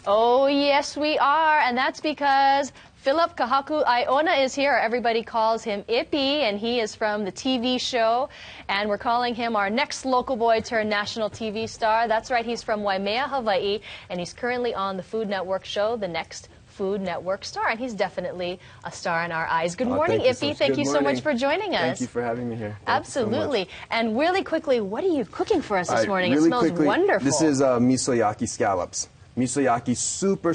Oh, yes, we are. And that's because Philip Kahaku Aiona is here. Everybody calls him Ippy, and he is from the TV show. And we're calling him our next local boy turned national TV star. That's right, he's from Waimea, Hawaii, and he's currently on the Food Network show, The Next Food Network Star, and he's definitely a star in our eyes. Good morning, Ippy. Thank you so much for joining us. Thank you for having me here. Absolutely. And really quickly, what are you cooking for us this morning? It smells wonderful. This is miso-yaki scallops. Miso-yaki, super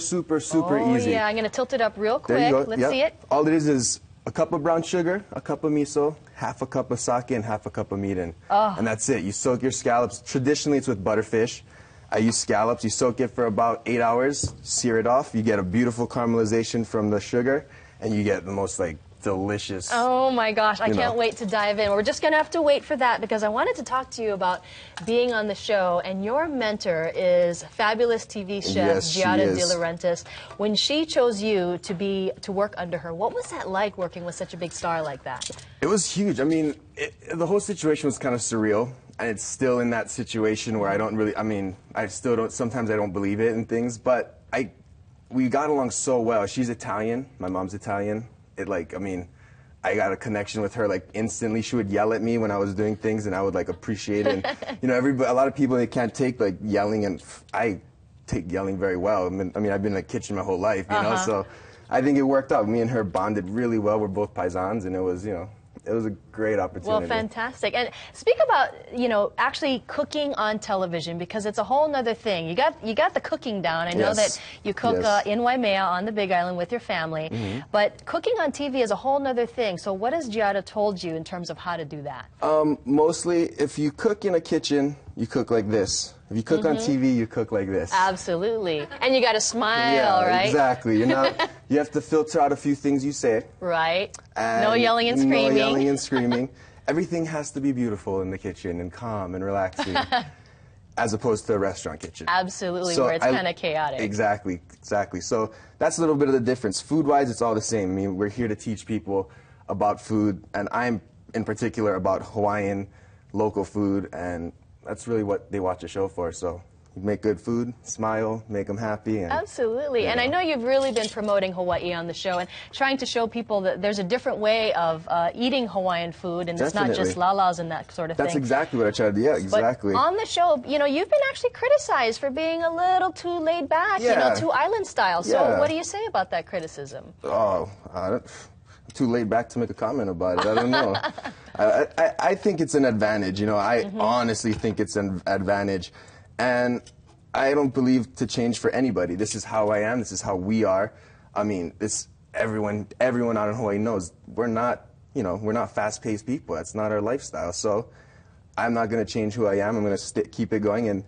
easy. Yeah, I'm going to tilt it up real quick. Let's see it. All it is a cup of brown sugar, a cup of miso, half a cup of sake, and half a cup of mirin. And that's it. You soak your scallops. Traditionally, it's with butterfish. I use scallops. You soak it for about 8 hours, sear it off. You get a beautiful caramelization from the sugar, and you get the most, like, delicious. Oh, my gosh. I can't wait to dive in. We're just going to have to wait for that because I wanted to talk to you about being on the show, and your mentor is fabulous TV chef Giada De Laurentiis. When she chose you to work under her, what was that like working with such a big star like that? It was huge. I mean, the whole situation was kind of surreal. And it's still in that situation where I don't really, I still don't, sometimes I don't believe it and things, but we got along so well. She's Italian, my mom's Italian. I got a connection with her, like, instantly. She would yell at me when I was doing things, and I would, like, appreciate it. And, you know, a lot of people, they can't take, like, yelling, and I take yelling very well. I mean, I've been in the kitchen my whole life, you know, so I think it worked out. Me and her bonded really well. We're both paisans, and it was, you know, it was a great opportunity. Well, fantastic. And speak about, you know, actually cooking on television, because it's a whole nother thing. You got the cooking down. I know that you cook in Waimea on the Big Island with your family, but cooking on TV is a whole nother thing. So what has Giada told you in terms of how to do that? Mostly, if you cook in a kitchen, you cook like this. If you cook on TV, you cook like this. Absolutely. And you got to smile, right? Exactly. You have to filter out a few things you say. Right. No yelling and screaming. No yelling and screaming. Everything has to be beautiful in the kitchen and calm and relaxing, as opposed to a restaurant kitchen. Absolutely, so where it's kind of chaotic. Exactly. So that's a little bit of the difference. Food-wise, it's all the same. I mean, we're here to teach people about food, and I'm, in particular, about Hawaiian local food, and that's really what they watch the show for. So you make good food, smile, make them happy. And, absolutely. And I know you've really been promoting Hawaii on the show and trying to show people that there's a different way of eating Hawaiian food, and it's not just lalas and that sort of thing. That's exactly what I tried to do. Yeah, exactly. But on the show, you know, you've been actually criticized for being a little too laid back, you know, too island style. So what do you say about that criticism? Oh, too laid back to make a comment about it. I don't know. I think it's an advantage. You know, I honestly think it's an advantage. And I don't believe to change for anybody. This is how I am. This is how we are. I mean, everyone out in Hawaii knows we're not, you know, we're not fast-paced people. That's not our lifestyle. So I'm not going to change who I am. I'm going to keep it going. And,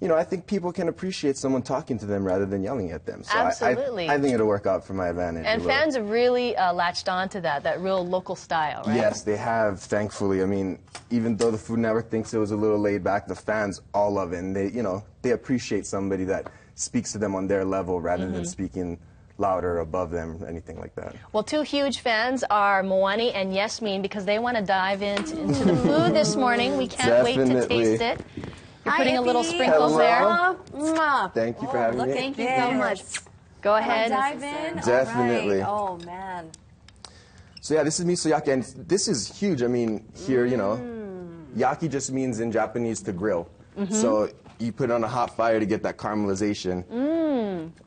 you know, I think people can appreciate someone talking to them rather than yelling at them. So absolutely. I think it'll work out for my advantage. And fans have really latched on to that real local style, right? Yes, they have, thankfully. I mean, even though the Food Network thinks it was a little laid back, the fans all love it. And they, you know, they appreciate somebody that speaks to them on their level rather than speaking louder above them, anything like that. Well, two huge fans are Moani and Yasmin, because they want to dive into the food this morning. We can't wait to taste it. You're putting a little sprinkles there. Thank you for having me. Thank you so much. Go ahead. Dive in. Definitely. Right. Oh, man. So yeah, this is miso-yaki, and this is huge. I mean, here, you know, yaki just means in Japanese to grill. So you put it on a hot fire to get that caramelization.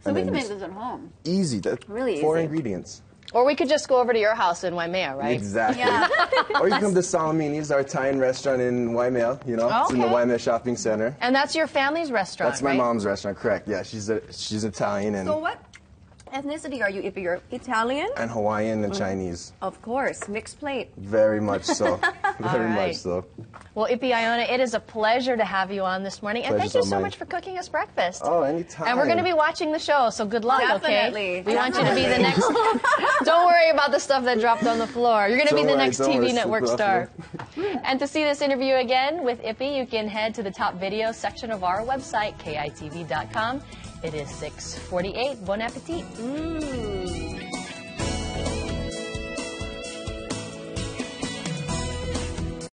So we can make this at home. Easy. Really 4 easy. ingredients. Or we could just go over to your house in Waimea, right? Exactly. Yeah. Or you come to Salamini's, our Italian restaurant in Waimea, you know. It's in the Waimea Shopping Center. And that's your family's restaurant, That's my mom's restaurant, correct. Yeah, she's Italian. And so what ethnicity are you, Ippy? You're Italian? And Hawaiian and Chinese. Of course. Mixed plate. Very much so. Very much so. Well, Ippy Aiona, it is a pleasure to have you on this morning. And thank you so much for cooking us breakfast. Oh, anytime. And we're going to be watching the show, so good luck, Definitely. okay? We want you to be the next... Don't worry about the stuff that dropped on the floor. You're going to be the next TV network star. And to see this interview again with Ippy, you can head to the top video section of our website, kitv.com. It is 6:48. Bon appetit.